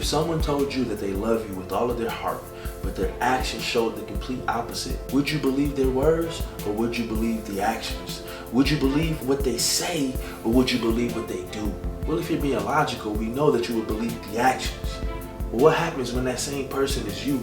If someone told you that they love you with all of their heart, but their actions showed the complete opposite, would you believe their words or would you believe the actions? Would you believe what they say or would you believe what they do? Well, if you're being logical, we know that you would believe the actions. But what happens when that same person is you?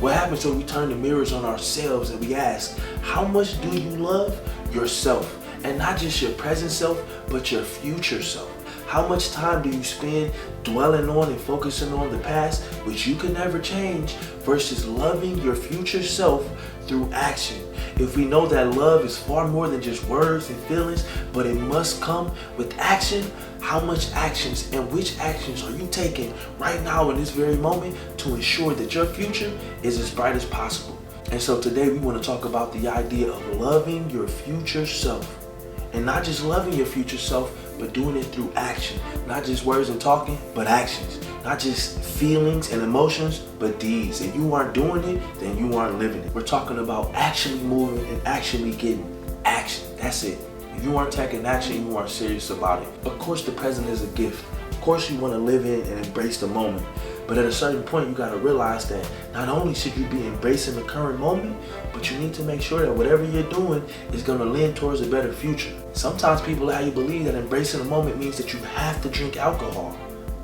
What happens when we turn the mirrors on ourselves and we ask, how much do you love yourself? And not just your present self, but your future self. How much time do you spend dwelling on and focusing on the past, which you can never change, versus loving your future self through action? If we know that love is far more than just words and feelings, but it must come with action, how much actions and which actions are you taking right now in this very moment to ensure that your future is as bright as possible? And so today we want to talk about the idea of loving your future self. And not just loving your future self, but doing it through action. Not just words and talking, but actions. Not just feelings and emotions, but deeds. If you aren't doing it, then you aren't living it. We're talking about actually moving and actually getting action. That's it. If you aren't taking action, you aren't serious about it. Of course, the present is a gift. Of course, you want to live in and embrace the moment. But at a certain point, you got to realize that not only should you be embracing the current moment, but you need to make sure that whatever you're doing is going to lean towards a better future. Sometimes people have you believe that embracing the moment means that you have to drink alcohol.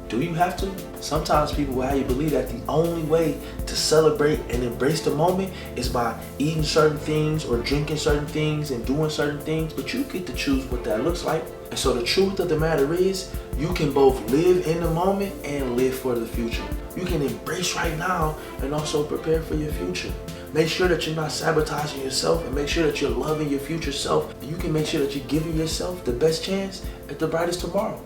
Do you have to? Sometimes people will have you believe that the only way to celebrate and embrace the moment is by eating certain things or drinking certain things and doing certain things, but you get to choose what that looks like. And so the truth of the matter is, you can both live in the moment and live for the future. You can embrace right now and also prepare for your future. Make sure that you're not sabotaging yourself and make sure that you're loving your future self. And you can make sure that you're giving yourself the best chance at the brightest tomorrow.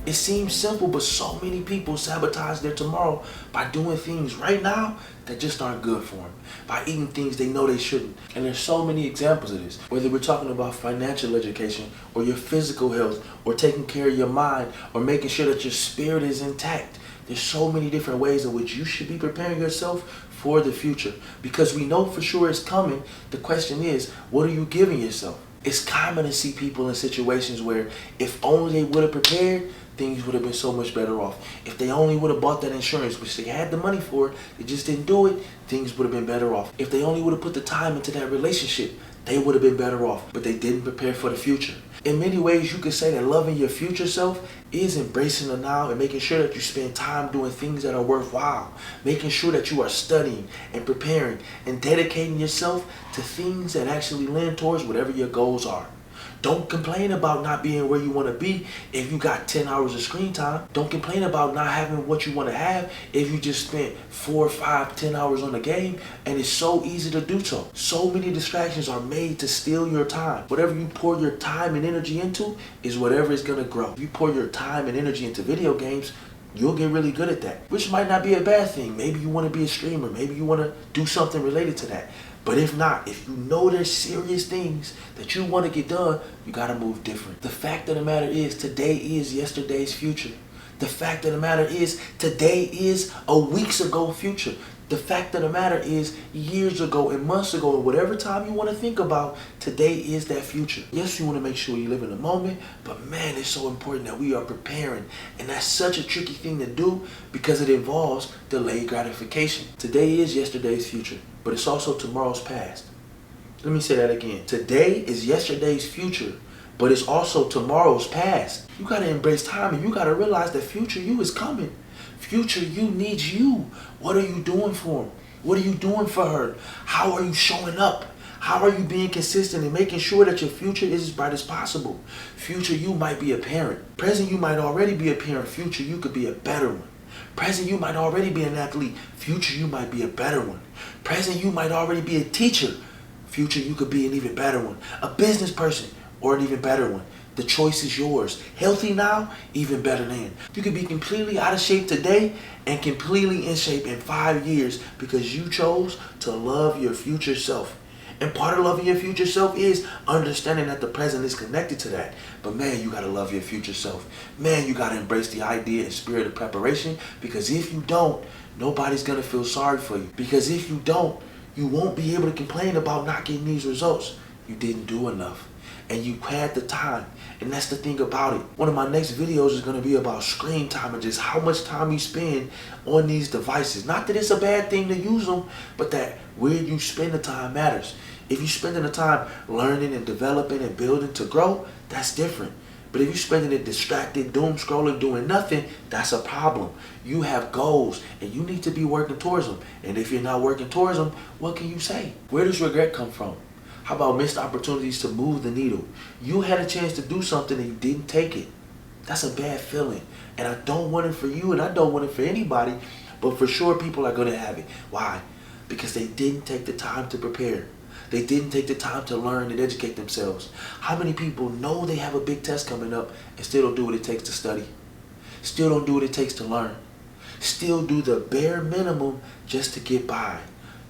It seems simple, but so many people sabotage their tomorrow by doing things right now that just aren't good for them, by eating things they know they shouldn't. And there's so many examples of this, whether we're talking about financial education or your physical health or taking care of your mind or making sure that your spirit is intact. There's so many different ways in which you should be preparing yourself for the future, because we know for sure it's coming. The question is, what are you giving yourself? It's common to see people in situations where if only they would have prepared, things would have been so much better off. If they only would have bought that insurance, which they had the money for, they just didn't do it, things would have been better off. If they only would have put the time into that relationship, they would have been better off, but they didn't prepare for the future. In many ways, you could say that loving your future self is embracing the now and making sure that you spend time doing things that are worthwhile, making sure that you are studying and preparing and dedicating yourself to things that actually lean towards whatever your goals are. Don't complain about not being where you want to be if you got 10 hours of screen time. Don't complain about not having what you want to have if you just spent 4, 5, 10 hours on the game, and it's so easy to do so. So many distractions are made to steal your time. Whatever you pour your time and energy into is whatever is going to grow. If you pour your time and energy into video games, you'll get really good at that, which might not be a bad thing. Maybe you want to be a streamer. Maybe you want to do something related to that. But if not, if you know there's serious things that you want to get done, you got to move different. The fact of the matter is, today is yesterday's future. The fact of the matter is, today is a weeks ago future. The fact of the matter is, years ago and months ago and whatever time you want to think about, today is that future. Yes, you want to make sure you live in the moment, but man, it's so important that we are preparing. And that's such a tricky thing to do because it involves delayed gratification. Today is yesterday's future, but it's also tomorrow's past. Let me say that again. Today is yesterday's future, but it's also tomorrow's past. You got to embrace time and you got to realize that future you is coming. Future you needs you. What are you doing for him? What are you doing for her? How are you showing up? How are you being consistent and making sure that your future is as bright as possible? Future you might be a parent. Present you might already be a parent. Future you could be a better one. Present you might already be an athlete. Future you might be a better one. Present you might already be a teacher. Future you could be an even better one. A business person or an even better one. The choice is yours. Healthy now, even better than. You could be completely out of shape today and completely in shape in 5 years because you chose to love your future self. And part of loving your future self is understanding that the present is connected to that. But man, you gotta love your future self. Man, you gotta embrace the idea and spirit of preparation, because if you don't, nobody's gonna feel sorry for you. Because if you don't, you won't be able to complain about not getting these results. You didn't do enough. and you had the time. And that's the thing about it. One of my next videos is going to be about screen time and just how much time you spend on these devices. Not that it's a bad thing to use them, but that where you spend the time matters. If you're spending the time learning and developing and building to grow, that's different. But if you're spending it distracted, doom scrolling, doing nothing, that's a problem. You have goals and you need to be working towards them. And if you're not working towards them, what can you say? Where does regret come from? How about missed opportunities to move the needle? You had a chance to do something and you didn't take it. That's a bad feeling. And I don't want it for you and I don't want it for anybody, but for sure people are going to have it. Why? Because they didn't take the time to prepare. They didn't take the time to learn and educate themselves. How many people know they have a big test coming up and still don't do what it takes to study? Still don't do what it takes to learn? Still do the bare minimum just to get by?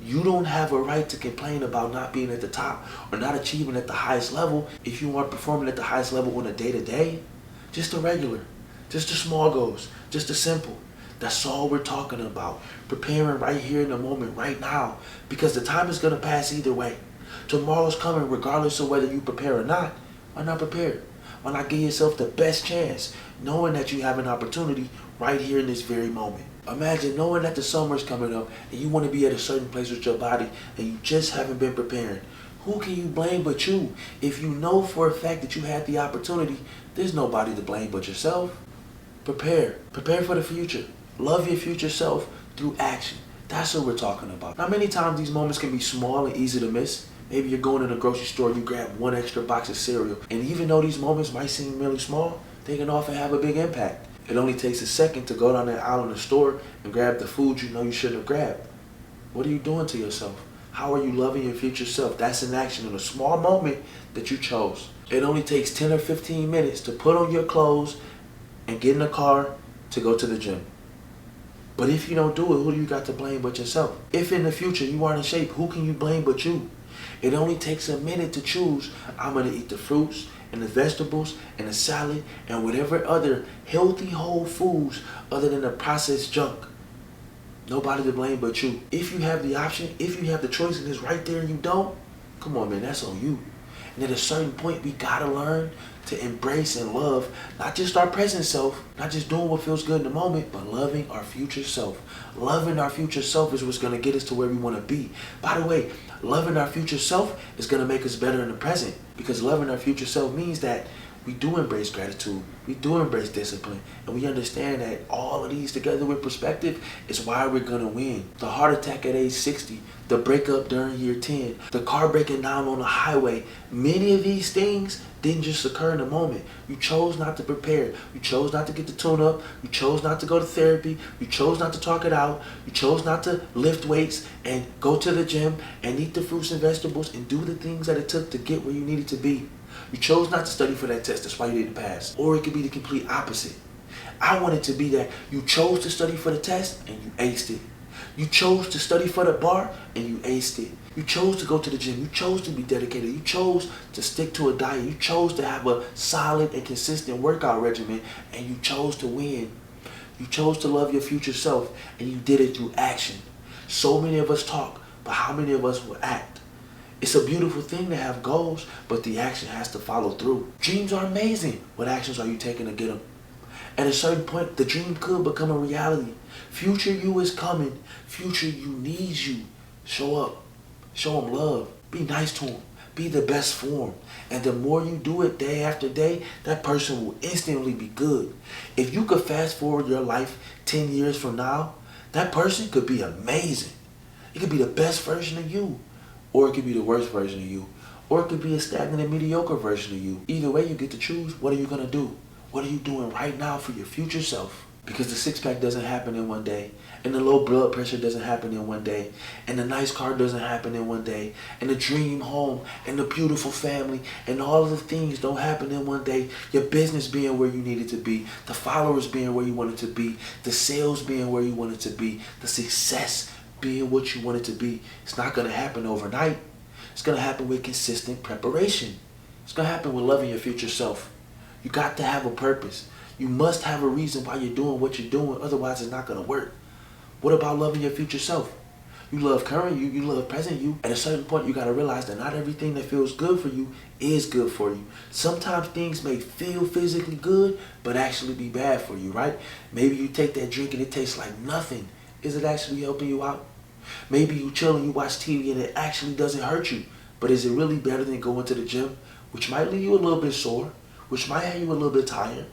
You don't have a right to complain about not being at the top or not achieving at the highest level if you aren't performing at the highest level on a day-to-day. Just the regular, just the small goals, just the simple. That's all we're talking about. Preparing right here in the moment, right now, because the time is going to pass either way. Tomorrow's coming regardless of whether you prepare or not. Why not prepare? Why not give yourself the best chance, knowing that you have an opportunity right here in this very moment? Imagine knowing that the summer's coming up and you want to be at a certain place with your body and you just haven't been preparing. Who can you blame but you? If you know for a fact that you had the opportunity, there's nobody to blame but yourself. Prepare. Prepare for the future. Love your future self through action. That's what we're talking about. Now, many times these moments can be small and easy to miss. Maybe you're going to the grocery store and you grab one extra box of cereal. And even though these moments might seem really small, they can often have a big impact. It only takes a second to go down that aisle in the store and grab the food you know you shouldn't have grabbed. What are you doing to yourself? How are you loving your future self? That's an action in a small moment that you chose. It only takes 10 or 15 minutes to put on your clothes and get in the car to go to the gym. But if you don't do it, who do you got to blame but yourself? If in the future you aren't in shape, who can you blame but you? It only takes a minute to choose, I'm going to eat the fruits and the vegetables and the salad and whatever other healthy whole foods other than the processed junk. Nobody to blame but you. If you have the option, if you have the choice and it's right there and you don't, come on man, that's on you. And at a certain point, we gotta learn to embrace and love not just our present self, not just doing what feels good in the moment, but loving our future self. Loving our future self is what's gonna get us to where we wanna be. By the way, loving our future self is gonna make us better in the present, because loving our future self means that we do embrace gratitude, we do embrace discipline, and we understand that all of these together with perspective is why we're gonna win. The heart attack at age 60, the breakup during year 10, the car breaking down on the highway, many of these things didn't just occur in the moment. You chose not to prepare. You chose not to get the tune up. You chose not to go to therapy. You chose not to talk it out. You chose not to lift weights and go to the gym and eat the fruits and vegetables and do the things that it took to get where you needed to be. You chose not to study for that test. That's why you didn't pass. Or it could be the complete opposite. I want it to be that you chose to study for the test and you aced it. You chose to study for the bar and you aced it. You chose to go to the gym. You chose to be dedicated. You chose to stick to a diet. You chose to have a solid and consistent workout regimen, and you chose to win. You chose to love your future self, and you did it through action. So many of us talk, but how many of us will act? It's a beautiful thing to have goals, but the action has to follow through. Dreams are amazing. What actions are you taking to get them? At a certain point, the dream could become a reality. Future you is coming. Future you needs you. Show up. Show them love. Be nice to them. Be the best for them. And the more you do it day after day, that person will instantly be good. If you could fast forward your life 10 years from now, that person could be amazing. It could be the best version of you. Or it could be the worst version of you. Or it could be a stagnant and mediocre version of you. Either way, you get to choose. What are you going to do? What are you doing right now for your future self? Because the six-pack doesn't happen in one day, and the low blood pressure doesn't happen in one day, and the nice car doesn't happen in one day, and the dream home, and the beautiful family, and all of the things don't happen in one day. Your business being where you need it to be, the followers being where you want it to be, the sales being where you want it to be, the success being what you want it to be. It's not going to happen overnight. It's going to happen with consistent preparation. It's going to happen with loving your future self. You got to have a purpose. You must have a reason why you're doing what you're doing, otherwise it's not going to work. What about loving your future self? You love current you. You love present you. At a certain point, you got to realize that not everything that feels good for you is good for you. Sometimes things may feel physically good, but actually be bad for you, right? Maybe you take that drink and it tastes like nothing. Is it actually helping you out? Maybe you chill and you watch TV and it actually doesn't hurt you. But is it really better than going to the gym, which might leave you a little bit sore, which might have you a little bit tired?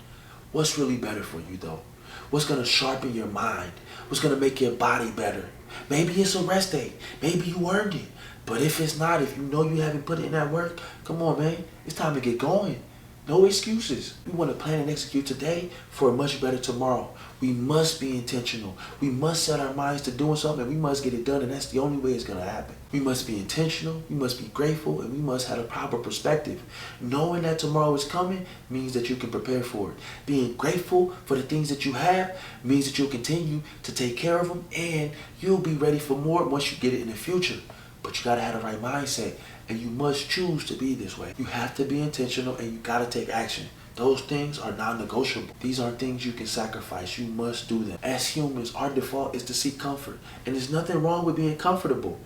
What's really better for you though? What's going to sharpen your mind? What's going to make your body better? Maybe it's a rest day. Maybe you earned it. But if it's not, if you know you haven't put in that work, come on, man. It's time to get going. No excuses. We want to plan and execute today for a much better tomorrow. We must be intentional. We must set our minds to doing something, and we must get it done, and that's the only way it's going to happen. We must be intentional, we must be grateful, and we must have a proper perspective. Knowing that tomorrow is coming means that you can prepare for it. Being grateful for the things that you have means that you'll continue to take care of them, and you'll be ready for more once you get it in the future. But you got to have the right mindset, and you must choose to be this way. You have to be intentional, and you got to take action. Those things are non-negotiable. These aren't things you can sacrifice. You must do them. As humans, our default is to seek comfort. And there's nothing wrong with being comfortable.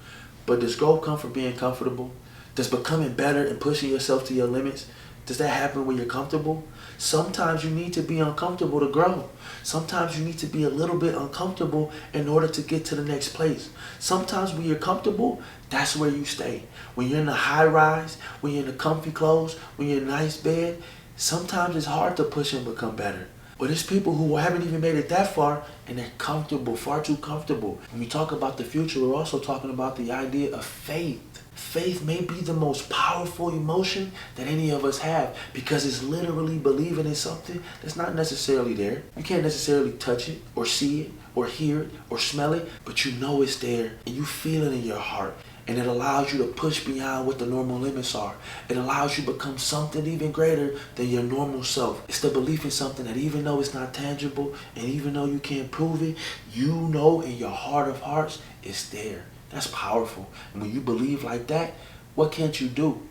But does growth come from being comfortable? Does becoming better and pushing yourself to your limits, does that happen when you're comfortable? Sometimes you need to be uncomfortable to grow. Sometimes you need to be a little bit uncomfortable in order to get to the next place. Sometimes when you're comfortable, that's where you stay. When you're in the high rise, when you're in the comfy clothes, when you're in a nice bed, sometimes it's hard to push and become better. But there's people who haven't even made it that far and they're comfortable, far too comfortable. When we talk about the future, we're also talking about the idea of faith. Faith may be the most powerful emotion that any of us have because it's literally believing in something that's not necessarily there. You can't necessarily touch it or see it or hear it or smell it, but you know it's there and you feel it in your heart. And it allows you to push beyond what the normal limits are. It allows you to become something even greater than your normal self. It's the belief in something that even though it's not tangible and even though you can't prove it, you know in your heart of hearts it's there. That's powerful. And when you believe like that, what can't you do?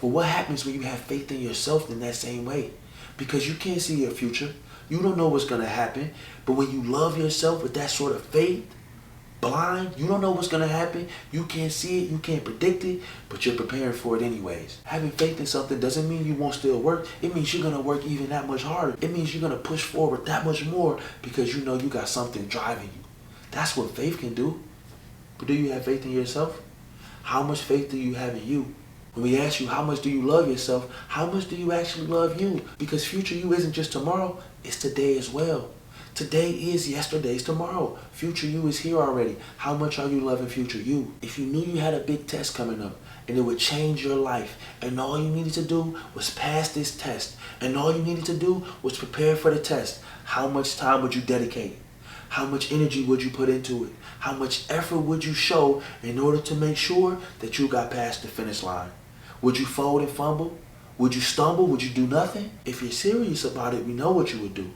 Well, what happens when you have faith in yourself in that same way? Because you can't see your future. You don't know what's going to happen. But when you love yourself with that sort of faith, blind, you don't know what's going to happen. You can't see it. You can't predict it. But you're preparing for it anyways. Having faith in something doesn't mean you won't still work. It means you're going to work even that much harder. It means you're going to push forward that much more because you know you got something driving you. That's what faith can do. But do you have faith in yourself? How much faith do you have in you? When we ask you how much do you love yourself, how much do you actually love you? Because future you isn't just tomorrow, it's today as well. Today is yesterday's tomorrow. Future you is here already. How much are you loving future you? If you knew you had a big test coming up and it would change your life and all you needed to do was pass this test and all you needed to do was prepare for the test, how much time would you dedicate? How much energy would you put into it? How much effort would you show in order to make sure that you got past the finish line? Would you fold and fumble? Would you stumble? Would you do nothing? If you're serious about it, we know what you would do.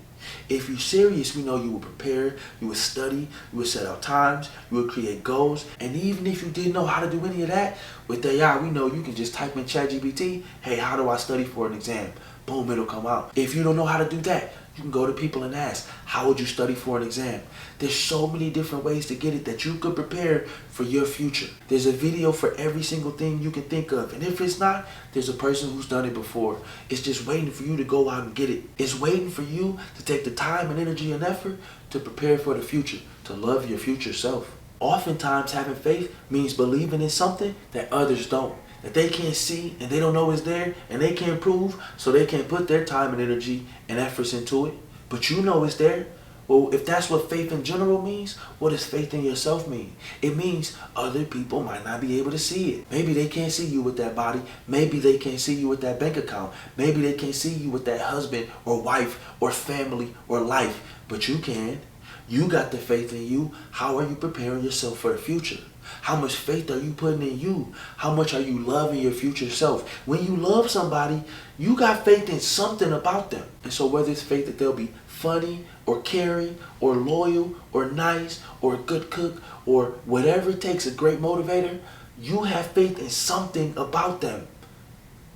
If you're serious, we know you would prepare, you would study, you would set out times, you would create goals. And even if you didn't know how to do any of that, with AI, we know you can just type in ChatGPT, hey, how do I study for an exam? Boom, it'll come out. If you don't know how to do that, you can go to people and ask, how would you study for an exam? There's so many different ways to get it that you could prepare for your future. There's a video for every single thing you can think of. And if it's not, there's a person who's done it before. It's just waiting for you to go out and get it. It's waiting for you to take the time and energy and effort to prepare for the future, to love your future self. Oftentimes, having faith means believing in something that others don't. That they can't see and they don't know is there and they can't prove, so they can't put their time and energy and efforts into it. But you know it's there. Well, if that's what faith in general means, what does faith in yourself mean? It means other people might not be able to see it. Maybe they can't see you with that body. Maybe they can't see you with that bank account. Maybe they can't see you with that husband or wife or family or life. But you can. You got the faith in you. How are you preparing yourself for the future? How much faith are you putting in you? How much are you loving your future self? When you love somebody, you got faith in something about them. And so whether it's faith that they'll be funny or caring or loyal or nice or a good cook or whatever it takes, a great motivator, you have faith in something about them.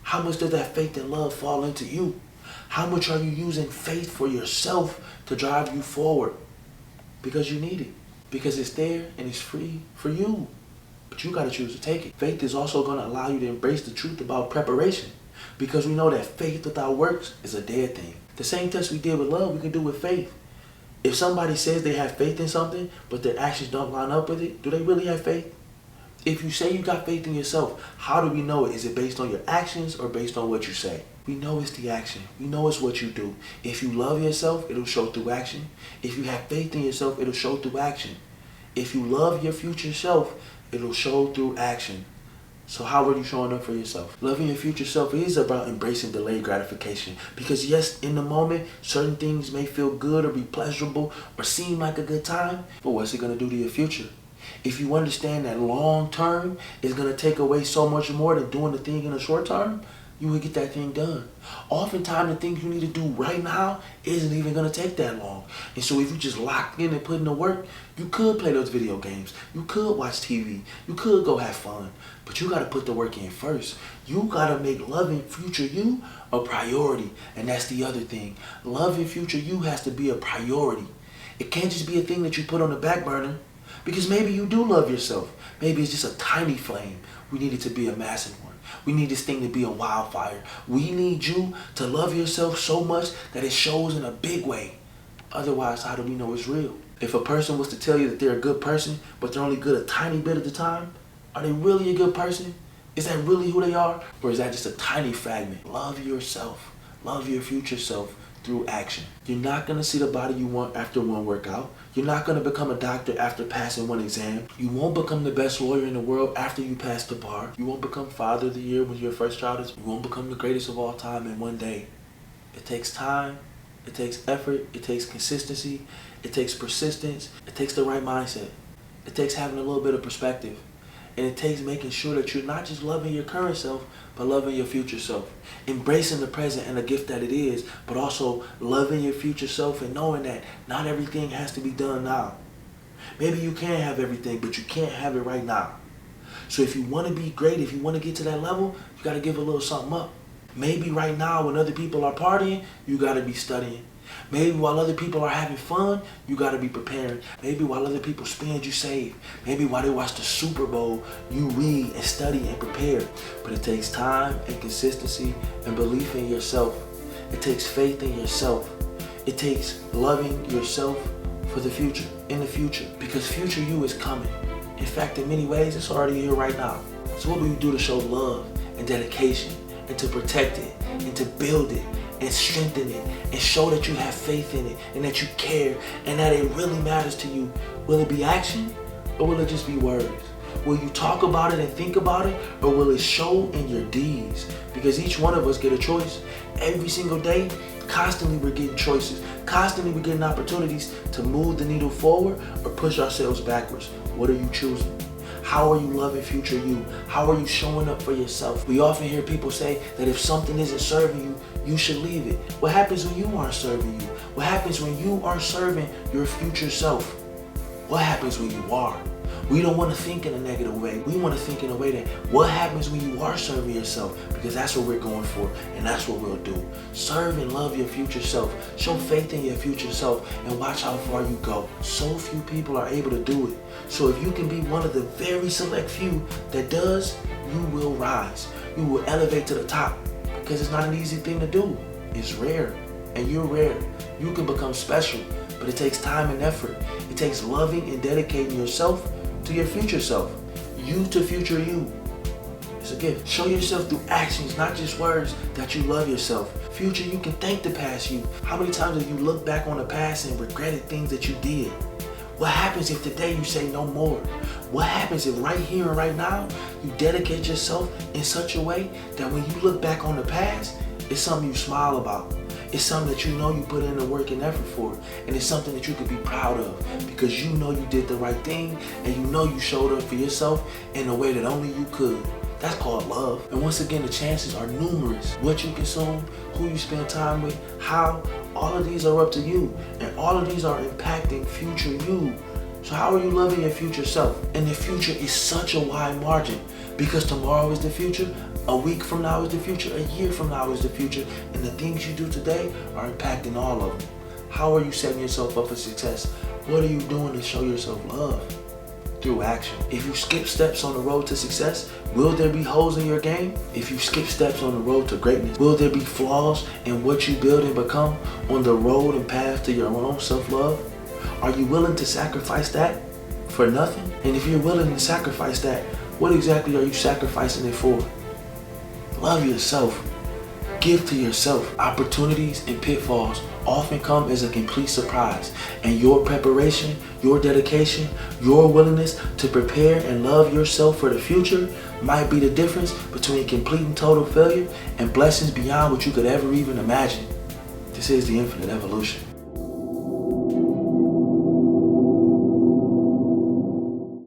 How much does that faith and love fall into you? How much are you using faith for yourself to drive you forward? Because you need it. because it's there and it's free for you. But you gotta choose to take it. Faith is also gonna allow you to embrace the truth about preparation, because we know that faith without works is a dead thing. The same test we did with love, we can do with faith. If somebody says they have faith in something, but their actions don't line up with it, do they really have faith? If you say you got faith in yourself, how do we know it? Is it based on your actions or based on what you say? We know it's the action. We know it's what you do. If you love yourself, it'll show through action. If you have faith in yourself, it'll show through action. If you love your future self, it'll show through action. So how are you showing up for yourself? Loving your future self is about embracing delayed gratification. Because yes, in the moment, certain things may feel good or be pleasurable or seem like a good time, but what's it going to do to your future? If you understand that long term is going to take away so much more than doing the thing in the short term, you will get that thing done. Oftentimes the things you need to do right now isn't even going to take that long. And so if you just locked in and put in the work, you could play those video games. You could watch TV. You could go have fun. But you got to put the work in first. You got to make loving future you a priority. And that's the other thing. Loving future you has to be a priority. It can't just be a thing that you put on the back burner. Because maybe you do love yourself. Maybe it's just a tiny flame. We need it to be a massive one. We need this thing to be a wildfire. We need you to love yourself so much that it shows in a big way. Otherwise, how do we know it's real? If a person was to tell you that they're a good person, but they're only good a tiny bit at the time, are they really a good person? Is that really who they are? Or is that just a tiny fragment? Love yourself. Love your future self through action. You're not going to see the body you want after one workout. You're not going to become a doctor after passing one exam. You won't become the best lawyer in the world after you pass the bar. You won't become father of the year when your first child is. You won't become the greatest of all time in one day. It takes time. It takes effort. It takes consistency. It takes persistence. It takes the right mindset. It takes having a little bit of perspective. And it takes making sure that you're not just loving your current self, but loving your future self. Embracing the present and the gift that it is, but also loving your future self and knowing that not everything has to be done now. Maybe you can have everything, but you can't have it right now. So if you want to be great, if you want to get to that level, you got to give a little something up. Maybe right now when other people are partying, you got to be studying. Maybe while other people are having fun, you got to be preparing. Maybe while other people spend, you save. Maybe while they watch the Super Bowl, you read and study and prepare. But it takes time and consistency and belief in yourself. It takes faith in yourself. It takes loving yourself for the future, in the future. Because future you is coming. In fact, in many ways, it's already here right now. So what will you do to show love and dedication and to protect it and to build it and strengthen it and show that you have faith in it and that you care and that it really matters to you? Will it be action or will it just be words? Will you talk about it and think about it, or will it show in your deeds? Because each one of us get a choice. Every single day, constantly we're getting choices. Constantly we're getting opportunities to move the needle forward or push ourselves backwards. What are you choosing? How are you loving future you? How are you showing up for yourself? We often hear people say that if something isn't serving you, you should leave it. What happens when you aren't serving you? What happens when you aren't serving your future self? What happens when you are? We don't want to think in a negative way. We want to think in a way that what happens when you are serving yourself, because that's what we're going for and that's what we'll do. Serve and love your future self. Show faith in your future self and watch how far you go. So few people are able to do it. So if you can be one of the very select few that does, you will rise. You will elevate to the top, because it's not an easy thing to do. It's rare, and you're rare. You can become special, but it takes time and effort. It takes loving and dedicating yourself to your future self. You to future you. It's a gift. Show yourself through actions, not just words, that you love yourself. Future you can thank the past you. How many times have you looked back on the past and regretted things that you did? What happens if today you say no more? What happens if right here and right now you dedicate yourself in such a way that when you look back on the past, it's something you smile about. It's something that you know you put in the work and effort for. And it's something that you could be proud of, because you know you did the right thing and you know you showed up for yourself in a way that only you could. That's called love. And once again, the chances are numerous. What you consume, who you spend time with, how, all of these are up to you. And all of these are impacting future you. So how are you loving your future self? And the future is such a wide margin, because tomorrow is the future, a week from now is the future, a year from now is the future, and the things you do today are impacting all of them. How are you setting yourself up for success? What are you doing to show yourself love? Through action. If you skip steps on the road to success, will there be holes in your game? If you skip steps on the road to greatness, will there be flaws in what you build and become on the road and path to your own self-love? Are you willing to sacrifice that for nothing? And if you're willing to sacrifice that, what exactly are you sacrificing it for? Love yourself. Give to yourself. Opportunities and pitfalls often come as a complete surprise, and your preparation, your dedication, your willingness to prepare and love yourself for the future might be the difference between complete and total failure and blessings beyond what you could ever even imagine. This is the Infinite Evolution.